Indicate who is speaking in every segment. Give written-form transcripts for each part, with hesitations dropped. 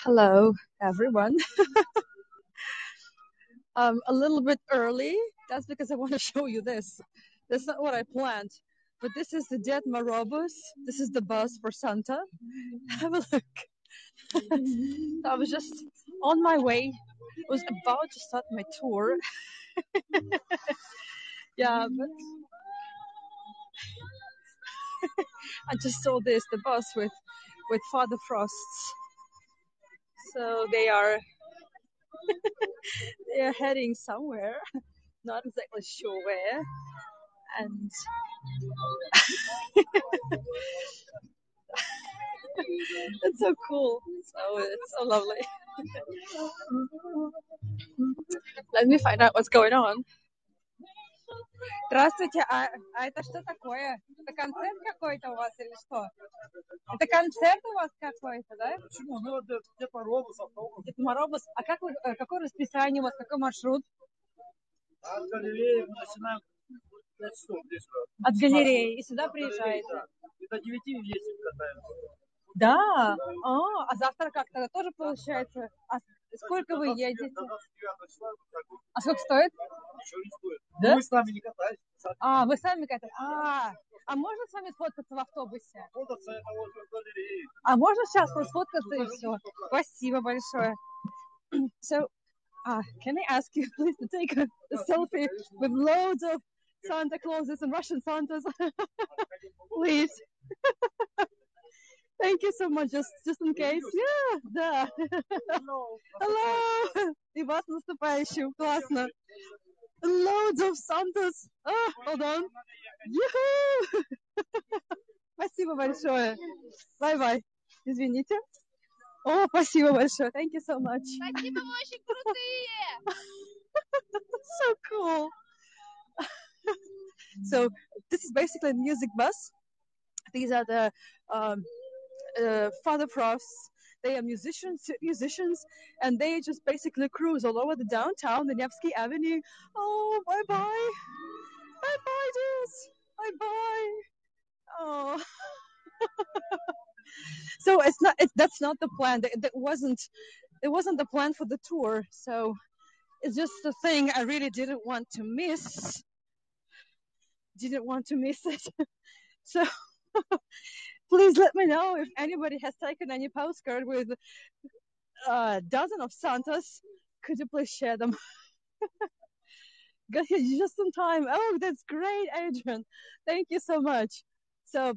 Speaker 1: Hello, everyone. A little bit early. That's because I want to show you this. That's not what I planned, but this is the Dead Marobus. This is the bus for Santa. Have a look. I was just on my way. I was about to start my tour. Yeah, but I just saw this, the bus with Father Frosts. So they are heading somewhere. Not exactly sure where. And it's so cool. It's so lovely. Let me find out what's going on. Здравствуйте, а это что такое? Это концерт какой-то у вас или что? Это концерт у вас какой-то, да?
Speaker 2: Почему? Ну, это Дед Мороз, автобус.
Speaker 1: Дед Мороз. А какое расписание у вас, какой маршрут?
Speaker 2: От галереи мы начинаем 5 часов вечера.
Speaker 1: От галереи и сюда приезжаете?
Speaker 2: Да. И до 9 ездим, катаемся.
Speaker 1: Да? А завтра как-то тоже получается? А сколько вы едете?
Speaker 2: До 29 числа.
Speaker 1: А сколько стоит?
Speaker 2: Ничего не стоит.
Speaker 1: Да?
Speaker 2: Мы с вами не катаемся.
Speaker 1: Вы сами катаетесь? А можно с вами сфоткаться в автобусе?
Speaker 2: Фототься это вот в галерее.
Speaker 1: А можно сейчас сфоткаться и все? Спасибо большое. So, can I ask you please to take a selfie with loads of Santa Clauses and Russian Santas? Please. Thank you so much. Just in case. Yeah, да. Hello. И вас наступающим. Классно. Loads of Santas. Hold on. Yoo-hoo! Спасибо большое. Bye-bye. Извините. О, спасибо большое. Thank you so much.
Speaker 3: Спасибо, вы очень крутые!
Speaker 1: So cool. So this is basically a music bus. These are the Father Frosts. They are musicians, and they just basically cruise all over the downtown, the Nevsky Avenue. Oh, bye bye, bye bye, dears, bye bye. Oh. So that's not the plan. It wasn't the plan for the tour. So it's just a thing I really didn't want to miss. Didn't want to miss it. So please let me know if anybody has taken any postcard with a dozen of Santas. Could you please share them? Got here just in time. Oh, that's great, Adrian. Thank you so much. So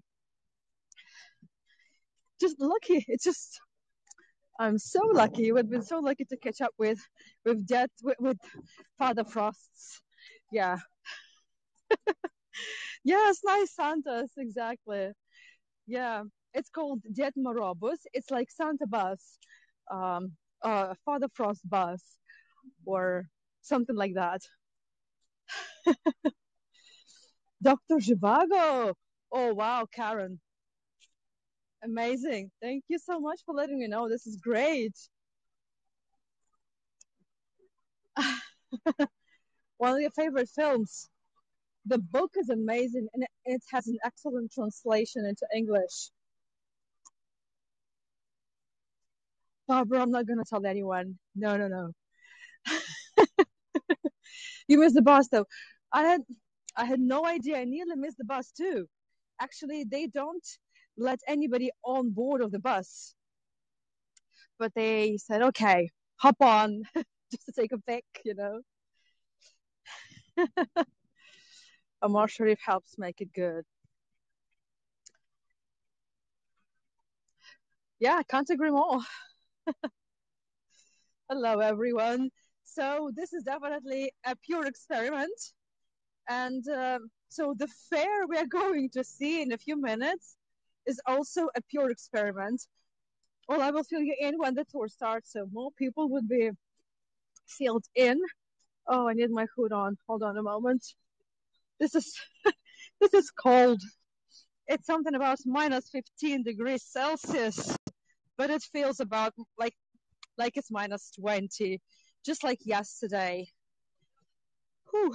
Speaker 1: just lucky. It's just I'm so lucky. We've been so lucky to catch up with Father Frosts. Yeah. Yes, nice Santas, exactly. Yeah. It's called Dead Marobus. It's like Santa bus, Father Frost bus, or something like that. Dr. Zhivago. Oh wow, Karen. Amazing. Thank you so much for letting me know. This is great. One of your favorite films. The book is amazing and it has an excellent translation into English. Barbara, I'm not going to tell anyone. No. You missed the bus though. I had no idea. I nearly missed the bus too. Actually, they don't let anybody on board of the bus. But they said, okay, hop on just to take a pic, Amar Sharif helps make it good. Yeah, I can't agree more. Hello, everyone. So this is definitely a pure experiment. And so the fair we are going to see in a few minutes is also a pure experiment. Well, I will fill you in when the tour starts, so more people would be filled in. Oh, I need my hood on. Hold on a moment. This is this is cold. It's something about minus 15 degrees Celsius, but it feels about like it's minus 20, just like yesterday. Whew.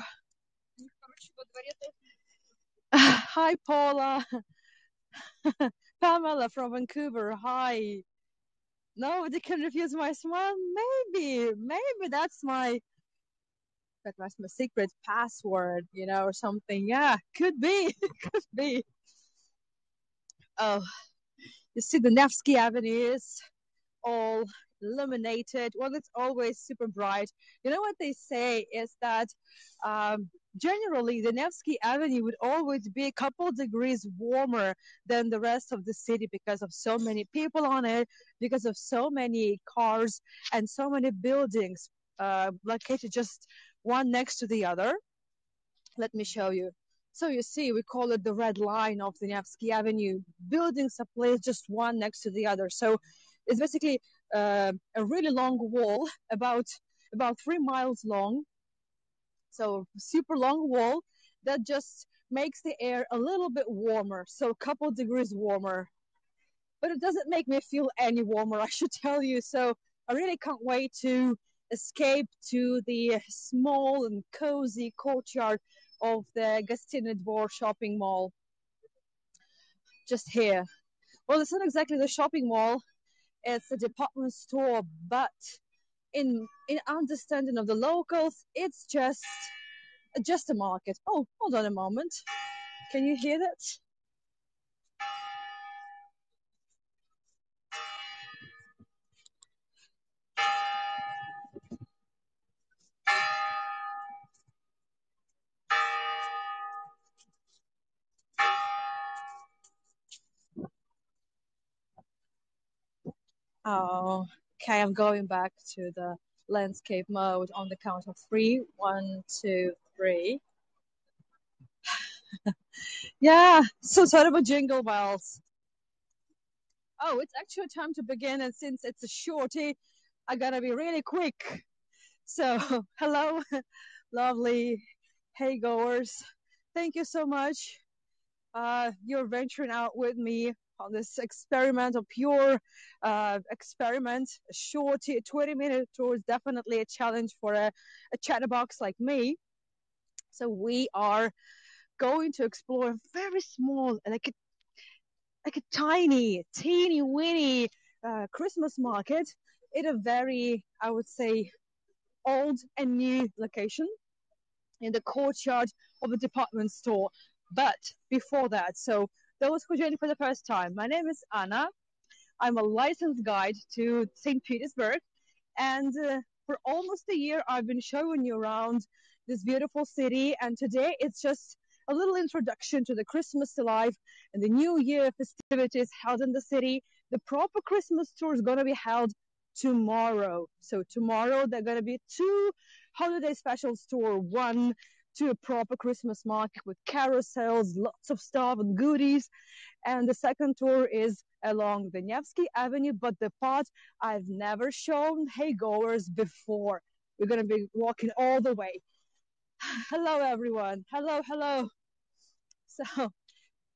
Speaker 1: Hi, Paula. Pamela from Vancouver. Hi. Nobody can refuse my smile. Maybe that's my secret password, or something. Yeah, could be, could be. Oh, you see, the Nevsky Avenue is all illuminated. Well, it's always super bright. You know what they say is that um, generally the Nevsky Avenue would always be a couple degrees warmer than the rest of the city because of so many people on it, because of so many cars and so many buildings located just one next to the other. Let me show you. So you see, we call it the red line of the Nevsky Avenue. Buildings are placed just one next to the other. So it's basically a really long wall, about 3 miles long. So super long wall that just makes the air a little bit warmer. So a couple degrees warmer. But it doesn't make me feel any warmer, I should tell you. So I really can't wait to escape to the small and cozy courtyard of the Gostinny Dvor shopping mall just here. Well, it's not exactly the shopping mall, it's a department store, but in understanding of the locals, it's just a market. Oh, hold on a moment. Can you hear that? Oh, okay, I'm going back to the landscape mode on the count of three. One, two, three. Yeah, so sort of a jingle bells. Oh, it's actually time to begin, and since it's a shorty, I gotta be really quick. So, hello, lovely hey goers. Thank you so much. You're venturing out with me on this experiment, a pure experiment. A short 20-minute tour is definitely a challenge for a chatterbox like me. So we are going to explore a very small, like a tiny, teeny weeny Christmas market in a very, I would say, old and new location in the courtyard of a department store. But before that, so those who join for the first time, my name is Anna. I'm a licensed guide to St. Petersburg, and for almost a year, I've been showing you around this beautiful city. And today, it's just a little introduction to the Christmas life and the New Year festivities held in the city. The proper Christmas tour is going to be held tomorrow. So tomorrow, there are going to be two holiday specials tour. One to a proper Christmas market with carousels, lots of stuff and goodies, and the second tour is along the Nevsky Avenue, but the part I've never shown hey goers before. We're going to be walking all the way. Hello, everyone. Hello, hello. So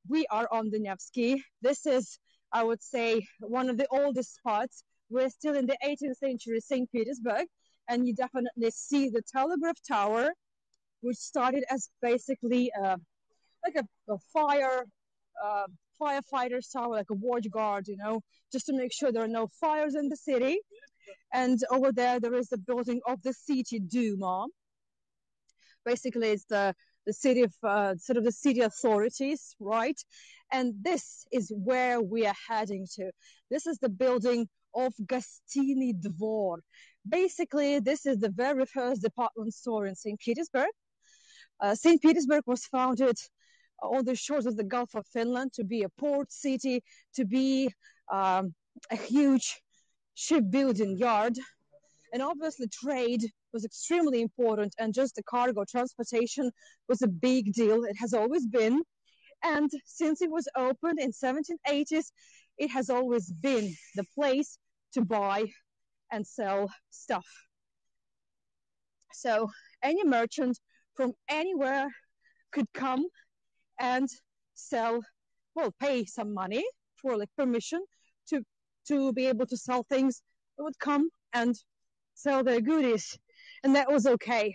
Speaker 1: we are on the Nevsky. This is, I would say, one of the oldest spots. We're still in the 18th century St. Petersburg, and you definitely see the telegraph tower, which started as basically like a uh, firefighter's tower, like a watch guard, just to make sure there are no fires in the city. And over there is the building of the city Duma. Basically, it's the city of sort of the city authorities, right? And this is where we are heading to. This is the building of Gostinny Dvor. Basically, this is the very first department store in St. Petersburg. St. Petersburg was founded on the shores of the Gulf of Finland to be a port city, to be a huge shipbuilding yard. And obviously, trade was extremely important, and just the cargo transportation was a big deal. It has always been. And since it was opened in 1780s, it has always been the place to buy and sell stuff. So any merchant from anywhere could come and sell, well, pay some money for like permission to be able to sell things. They would come and sell their goodies, and that was okay.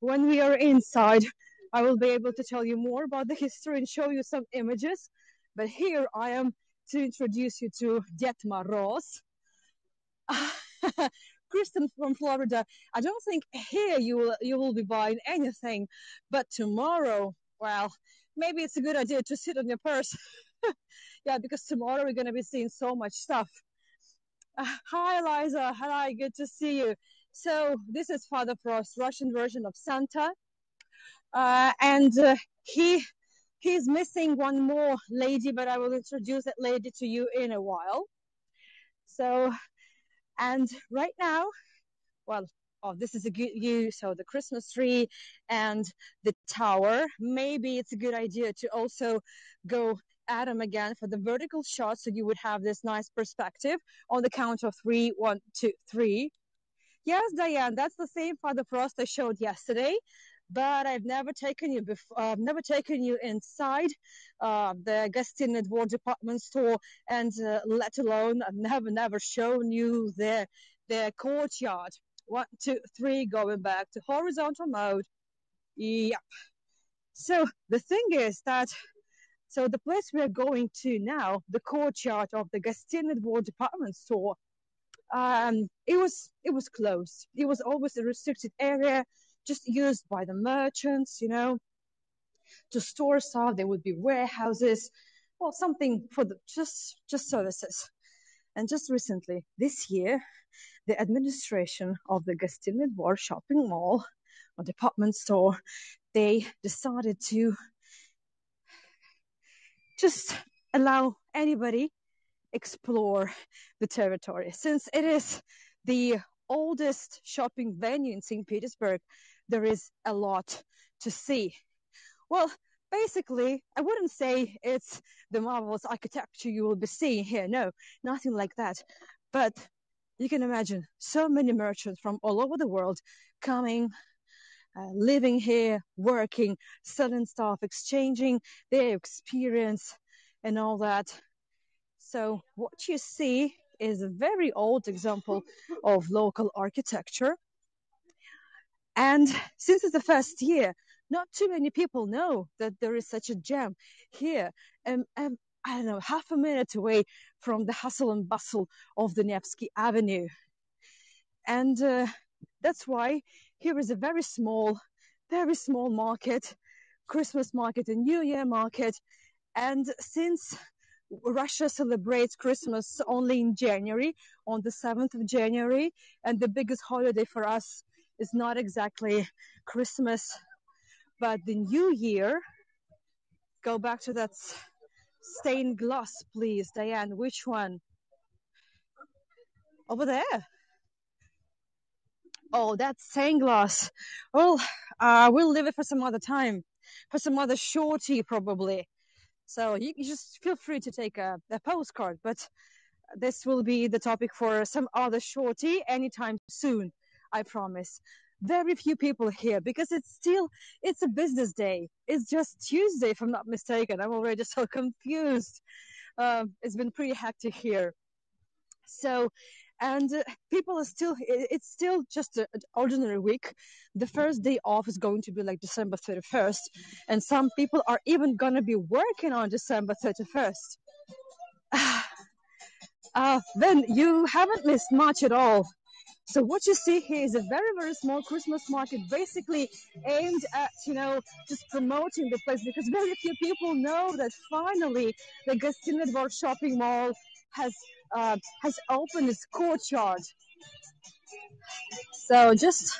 Speaker 1: When we are inside, I will be able to tell you more about the history and show you some images. But here I am to introduce you to Ded Moroz. Kristen from Florida, I don't think here you will be buying anything, but tomorrow, well, maybe it's a good idea to sit on your purse. Yeah, because tomorrow we're gonna be seeing so much stuff. Hi, Eliza. Hi, good to see you. So this is Father Frost, Russian version of Santa, and he's missing one more lady, but I will introduce that lady to you in a while. So, and right now, well, oh, this is a good view. So the Christmas tree and the tower. Maybe it's a good idea to also go at them again for the vertical shot, so you would have this nice perspective on the count of three. 1, 2, 3. Yes, Diane, that's the same Father Frost I showed yesterday, but I've never taken you before. I've never taken you inside the Gostinny Dvor department store, and let alone I've never shown you the courtyard. 1, 2, 3, going back to horizontal mode. Yep. So the thing is that the place we are going to now, the courtyard of the Gostinny Dvor department store, it was closed. It was always a restricted area, just used by the merchants, to store stuff. There would be warehouses, or something for the just services. And just recently, this year, the administration of the Gostinny Dvor shopping mall or department store, they decided to just allow anybody explore the territory. Since it is the oldest shopping venue in St. Petersburg, there is a lot to see. Well, basically, I wouldn't say it's the marvelous architecture you will be seeing here. No, nothing like that. But you can imagine so many merchants from all over the world coming, living here, working, selling stuff, exchanging their experience and all that. So what you see is a very old example of local architecture. And since it's the first year, not too many people know that there is such a gem here. I don't know, half a minute away from the hustle and bustle of the Nevsky Avenue. And that's why here is a very small market, Christmas market and New Year market. And since Russia celebrates Christmas only in January, on the 7th of January, and the biggest holiday for us is not exactly Christmas, but the New Year. Go back to that stained glass, please, Diane. Which one? Over there. Oh, that's stained glass. Well, we'll leave it for some other time, for some other shorty, probably. So you just feel free to take a postcard, but this will be the topic for some other shorty anytime soon, I promise. Very few people here because it's a business day. It's just Tuesday, if I'm not mistaken. I'm already so confused. It's been pretty hectic here. So, and people are still, it's still just an ordinary week. The first day off is going to be like December 31st, and some people are even going to be working on December 31st. Then you haven't missed much at all. So what you see here is a very, very small Christmas market, basically aimed at, just promoting the place, because very few people know that finally the Gostinny Dvor shopping mall has opened its courtyard. So just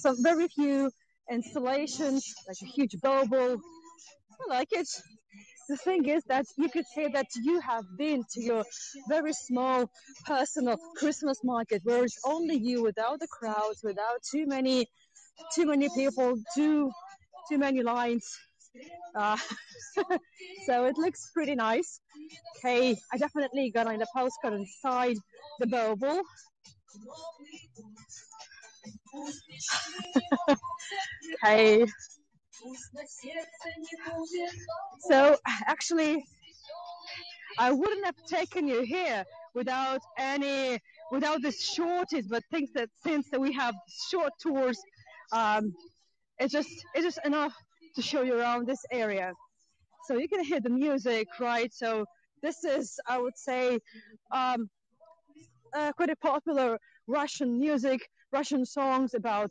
Speaker 1: some very few installations, like a huge bauble. I like it. The thing is that you could say that you have been to your very small personal Christmas market where it's only you, without the crowds, without too many people, too many lines. Uh, so it looks pretty nice. Okay, I definitely got on the postcard inside the bauble. Okay. So actually, I wouldn't have taken you here without this shortage, but think that since that we have short tours, it's just enough to show you around this area. So you can hear the music, right? So this is, I would say, um, quite a popular Russian music, Russian songs about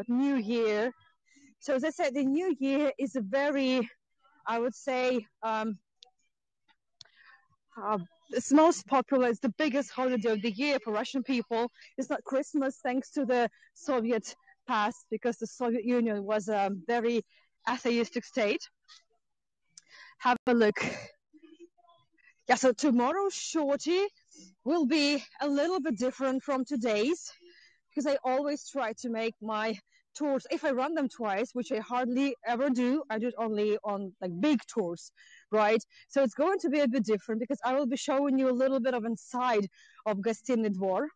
Speaker 1: New Year. So as I said, the New Year is a very, I would say, it's most popular. It's the biggest holiday of the year for Russian people. It's not Christmas, thanks to the Soviet past, because the Soviet Union was a very atheistic state. Have a look. Yeah, so tomorrow's Shorty will be a little bit different from today's, because I always try to make my tours, if I run them twice, which I hardly ever do, I do it only on like big tours, right? So it's going to be a bit different because I will be showing you a little bit of inside of Gostinny Dvor,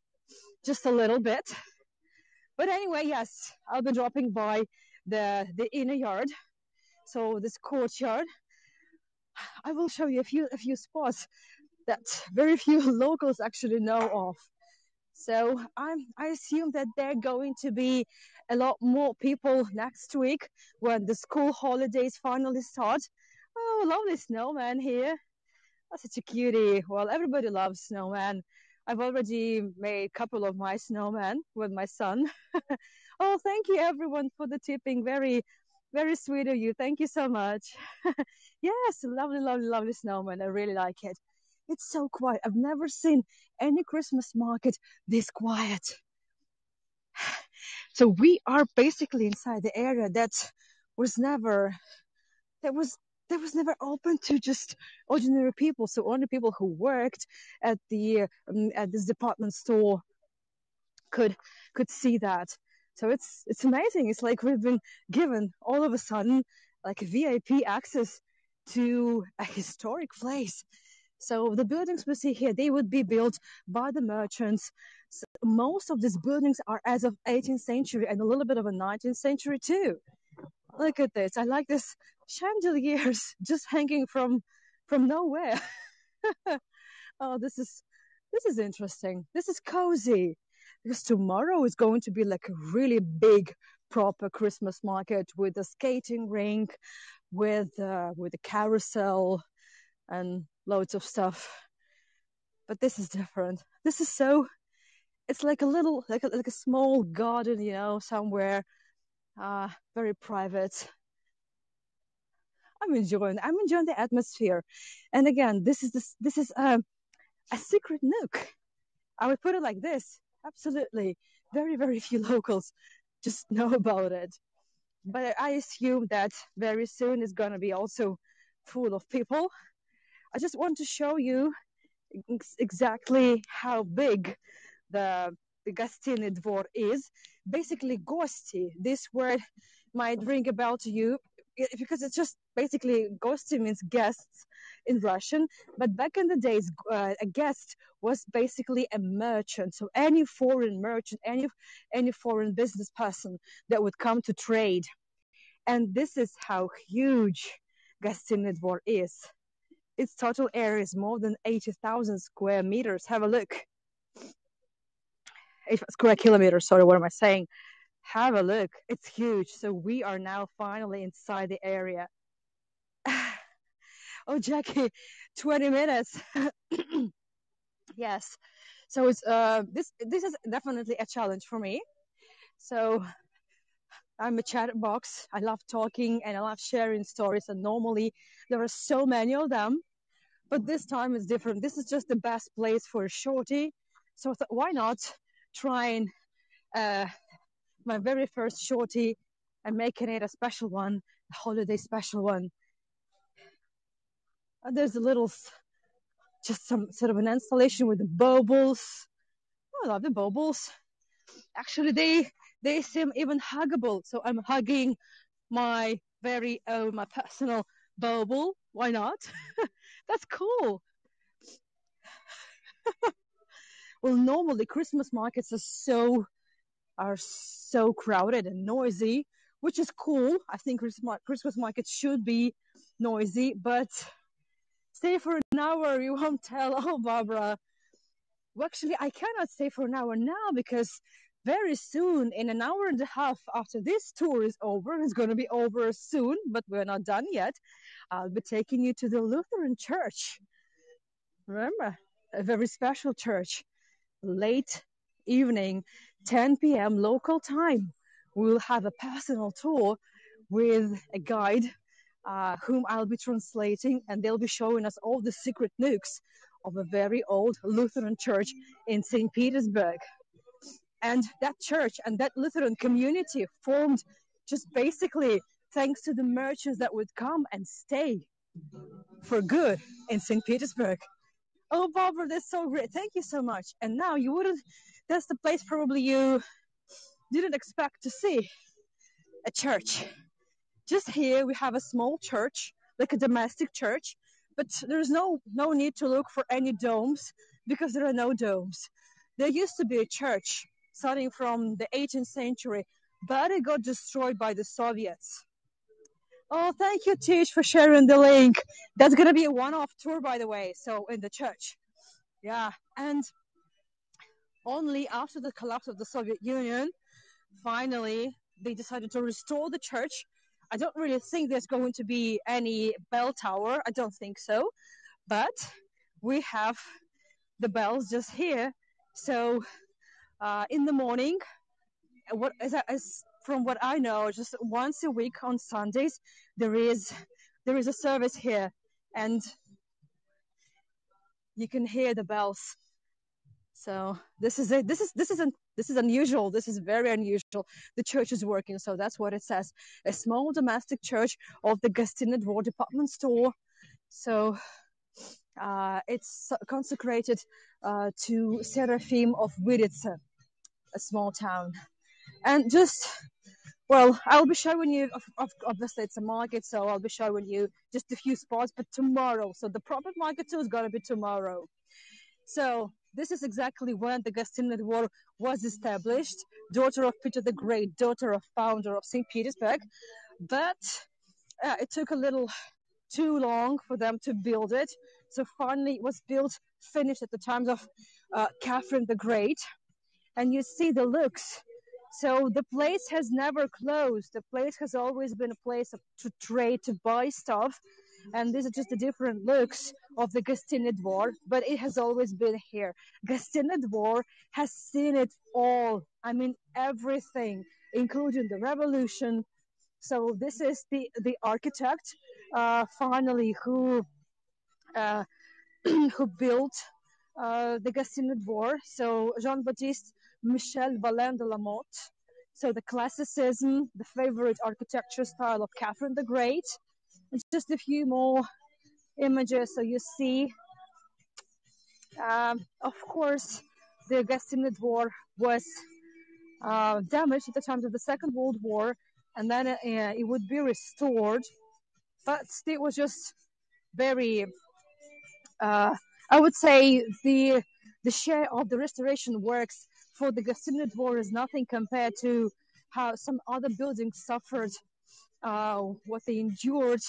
Speaker 1: just a little bit. But anyway, yes, I'll be dropping by the inner yard, so this courtyard. I will show you a few spots that very few locals actually know of. So I assume that there are going to be a lot more people next week when the school holidays finally start. Oh, lovely snowman here. Oh, such a cutie. Well, everybody loves snowman. I've already made a couple of my snowmen with my son. Oh, thank you everyone for the tipping. Very, very sweet of you. Thank you so much. Yes, lovely, lovely, lovely snowman. I really like it. It's so quiet. I've never seen any Christmas market this quiet. So we are basically inside the area was never that was never open to just ordinary people. So only people who worked at this department store could see that. So it's amazing. It's like we've been given all of a sudden like VIP access to a historic place. So the buildings we see here, they would be built by the merchants. So most of these buildings are as of 18th century and a little bit of a 19th century too. Look at this. I like this chandeliers just hanging from nowhere. Oh, this is interesting. This is cozy because tomorrow is going to be like a really big proper Christmas market with a skating rink, with a carousel and loads of stuff. But this is different. This is so. It's like a little, like a small garden, somewhere, very private. I'm enjoying the atmosphere, and again, this is a secret nook. I would put it like this. Absolutely, very very few locals just know about it. But I assume that very soon is gonna be also full of people. I just want to show you exactly how big the Gostinny Dvor is. Basically, gosti. This word might ring a bell to you because it's just basically gosti means guests in Russian. But back in the days, a guest was basically a merchant. So any foreign merchant, any foreign business person that would come to trade. And this is how huge Gostinny Dvor is. Its total area is more than 80,000 square meters. Have a look. 8 square kilometers. Sorry, what am I saying? Have a look. It's huge. So we are now finally inside the area. Oh, Jackie, 20 minutes. Yes. So it's this is definitely a challenge for me. So I'm a chatterbox. I love talking and I love sharing stories. And normally there are so many of them, but this time is different. This is just the best place for a shorty. So I thought, why not try and my very first shorty and making it a special one, a holiday special one. And there's a little, just some sort of an installation with the baubles. Oh, I love the baubles. Actually, they seem even huggable. So I'm hugging my very own, my personal bauble. Why not? That's cool. Well, normally Christmas markets are so crowded and noisy, which is cool. I think Christmas markets should be noisy, but stay for an hour, you won't tell. Oh, Barbara. Well, actually, I cannot stay for an hour now because very soon, in an hour and a half after this tour is over, it's going to be over soon, but we're not done yet. I'll be taking you to the Lutheran church. Remember, a very special church late evening, 10 p.m. local time, we'll have a personal tour with a guide whom I'll be translating, and they'll be showing us all the secret nooks of a very old Lutheran church in St. Petersburg. And that church and that Lutheran community formed just basically thanks to the merchants that would come and stay for good in St. Petersburg. Oh, Barbara, that's so great. Thank you so much. And now you wouldn't, that's the place probably you didn't expect to see a church. Just here we have a small church, like a domestic church, but there's no need to look for any domes because there are no domes. There used to be a church starting from the 18th century, but it got destroyed by the Soviets. Oh, thank you, Tish, for sharing the link. That's gonna be a one-off tour, by the way. So in the church, yeah, and only after the collapse of the Soviet Union, finally they decided to restore the church. I don't really think there's going to be any bell tower. I don't think so, but we have the bells just here. So in the morning, as from what I know, just once a week on Sundays, there is a service here, and you can hear the bells. So this is it. This is unusual. This is very unusual. The church is working, so that's what it says. A small domestic church of the Gostinny Dvor department store. So it's consecrated to Seraphim of Vyrice, a small town. And just, well, I'll be showing you, obviously it's a market, so I'll be showing you just a few spots, but tomorrow. So the proper market tour is going to be tomorrow. So this is exactly when the Gostinny Dvor was established, daughter of Peter the Great, daughter of founder of St. Petersburg. But it took a little too long for them to build it. So finally it was built, finished at the times of Catherine the Great. And you see the looks. So the place has never closed. The place has always been a place to trade, to buy stuff. And these are just the different looks of the Gostinny Dvor, but it has always been here. Gostinny Dvor has seen it all. I mean, everything, including the revolution. So this is the architect, finally, who who built the Gostinny Dvor. So Jean-Baptiste Michel Valin de la Motte. So the classicism, the favorite architecture style of Catherine the Great. And just a few more images so you see. Of course, the Gostinny Dvor was damaged at the time of the Second World War, and then it would be restored. But it was just very, I would say, the share of the restoration works for the Gostinny Dvor is nothing compared to how some other buildings suffered, what they endured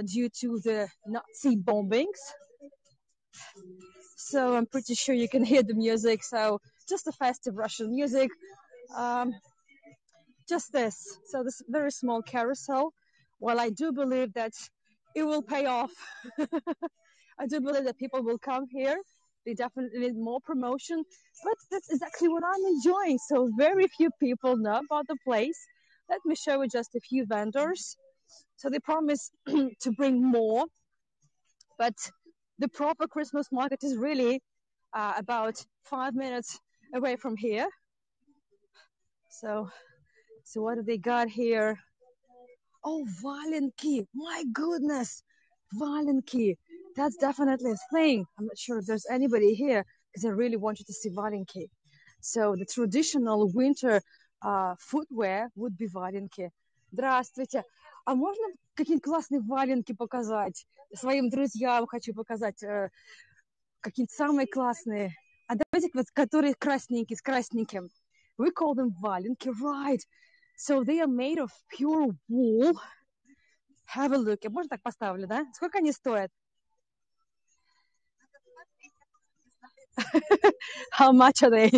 Speaker 1: due to the Nazi bombings. So I'm pretty sure you can hear the music. So just the festive Russian music. Just this. So this very small carousel. Well, I do believe that it will pay off. I do believe that people will come here. They definitely need more promotion, but that's exactly what I'm enjoying. So very few people know about the place. Let me show you just a few vendors. So they promise to bring more, but the proper Christmas market is really about 5 minutes away from here. So what do they got here? Oh, Valenki! My goodness, Valenki! That's definitely a thing. I'm not sure if there's anybody here because I really want you to see Valenki. So the traditional winter footwear would be валенки. Здравствуйте. А можно какие-нибудь классные валенки показать? Своим друзьям хочу показать какие-нибудь самые классные. А давайте вот, которые красненькие, с красненьким. We call them валенки, right? So they are made of pure wool. Have a look. Я можно так поставлю, да? Сколько они стоят? How much are they?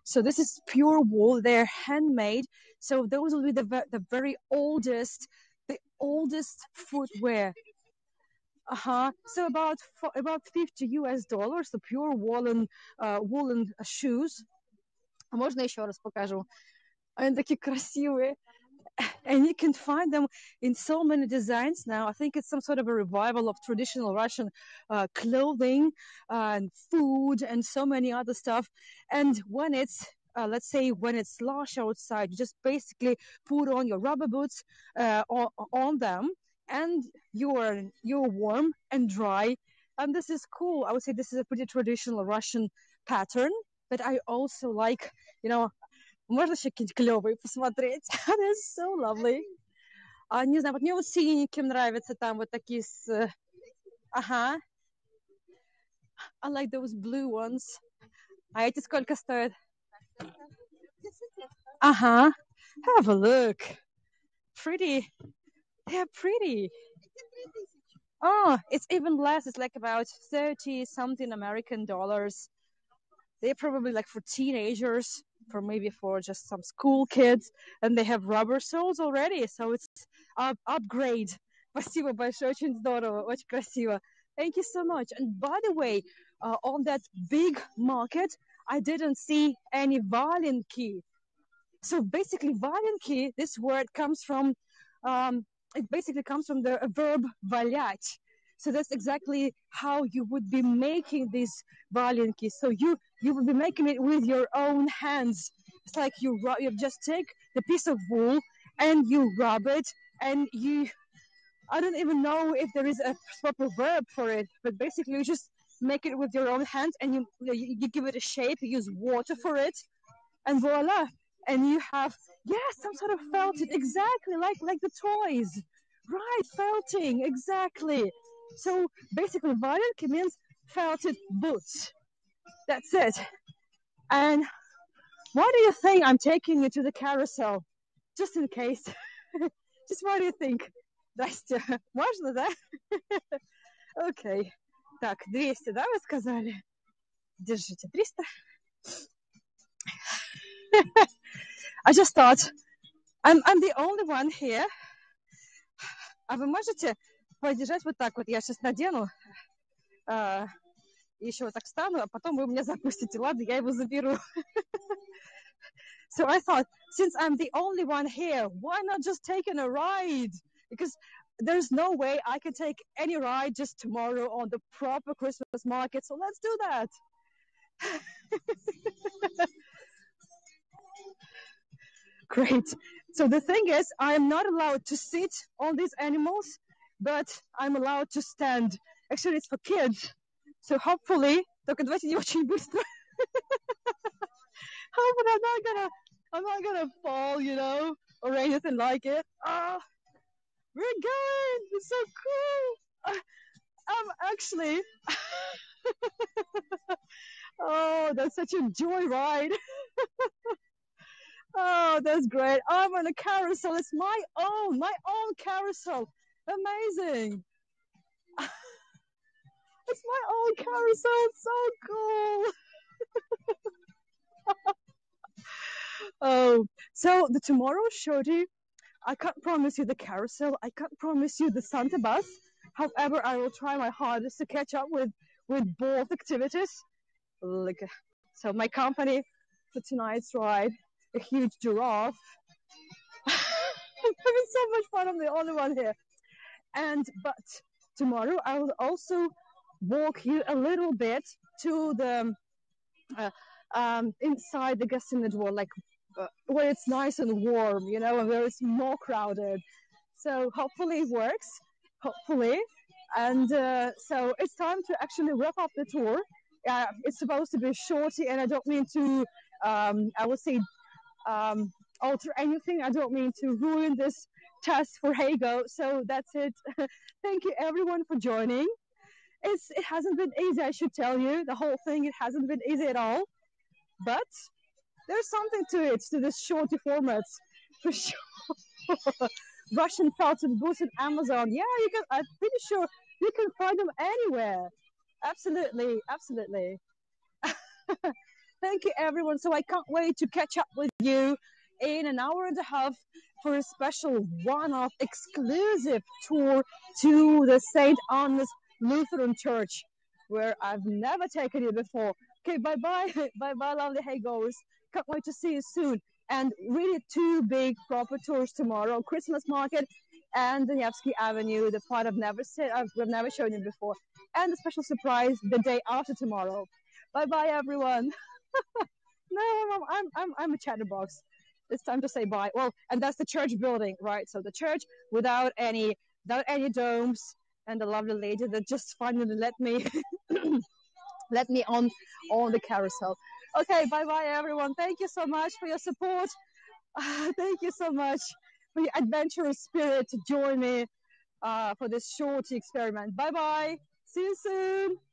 Speaker 1: So this is pure wool. They're handmade. So those will be the very oldest, the oldest footwear So about $50 the pure woolen shoes. Можно еще раз покажу? Они такие красивые. And you can find them in so many designs now. I think it's some sort of a revival of traditional Russian clothing and food and so many other stuff. And when it's let's say when it's slush outside, you just basically put on your rubber boots on them, and you're warm and dry. And this is cool. I would say this is a pretty traditional Russian pattern. But I also like, you know, можно еще какие-нибудь клевые посмотреть? That's so lovely. Не знаю, вот мне вот синеньким нравятся там вот такие с... Ага. I like those blue ones. А эти сколько стоят? Ага. Have a look. Pretty. They're pretty. Oh, it's even less. It's like about 30 something American dollars. They're probably like for teenagers, for maybe for just some school kids, and they have rubber soles already, so it's upgrade. Спасибо большое, очень здорово, очень красиво. Thank you so much. And by the way, on that big market, I didn't see any valenki. So basically, valenki, this word comes from, it basically comes from the verb валять. So that's exactly how you would be making these valenki. So you would be making it with your own hands. It's like you just take the piece of wool and you rub it, and I don't even know if there is a proper verb for it, but basically you just make it with your own hands, and you give it a shape, you use water for it, and voila. And you have, some sort of felted, exactly like the toys. Right, felting, exactly. So basically, valenki means felted boots. That's it. And why do you think I'm taking you to the carousel? Just in case. Just why do you think? Здрасте. Можно, да? Окей. Так, 200, да, вы сказали? Держите, 300. I just thought, I'm the only one here. А вы можете подержать вот так вот? Я сейчас надену, еще вот так встану, а потом вы меня запустите. Ладно, я его заберу. So I thought, since I'm the only one here, why not just taking a ride? Because there's no way I can take any ride just tomorrow on the proper Christmas market. So let's do that. Great. So the thing is, I am not allowed to sit on these animals, but I'm allowed to stand. Actually, it's for kids. So hopefully, только давайте не очень быстро. Hopefully I'm not gonna fall, or anything like it. Oh, we're good. It's so cool. I'm actually. Oh, that's such a joyride. Oh, that's great. I'm on a carousel. It's my own carousel. Amazing. It's my own carousel. It's so cool. Oh, so the tomorrow Shorty, I can't promise you the carousel. I can't promise you the Santa bus. However, I will try my hardest to catch up with both activities. So my company for tonight's ride, a huge giraffe. I'm having so much fun. I'm the only one here. But tomorrow I will also walk you a little bit to the inside the Gassinadwar, like where it's nice and warm, and where it's more crowded. So hopefully it works. Hopefully. And so it's time to actually wrap up the tour. It's supposed to be Shorty, and I don't mean to, I would say, alter anything. I don't mean to ruin this test for Hago. So that's it. Thank you everyone for joining. It hasn't been easy, I should tell you. The whole thing, it hasn't been easy at all. But there's something to it, to this Shorty formats, for sure. Russian felted boots on Amazon. Yeah, you can. I'm pretty sure you can find them anywhere. Absolutely, absolutely. Thank you, everyone. So I can't wait to catch up with you in an hour and a half for a special one-off exclusive tour to the St. Anna's Lutheran Church, where I've never taken you before. Okay, bye bye, bye bye, lovely haygoers. Can't wait to see you soon. And really, two big proper tours tomorrow: Christmas market and the Nevsky Avenue, the part we've never shown you before, and a special surprise the day after tomorrow. Bye bye, everyone. No, I'm a chatterbox. It's time to say bye. Well, and that's the church building, right? So the church without any domes, and the lovely lady that just finally let me on the carousel. Okay, bye bye everyone. Thank you so much for your support. Thank you so much for your adventurous spirit to join me for this short experiment. Bye bye. See you soon.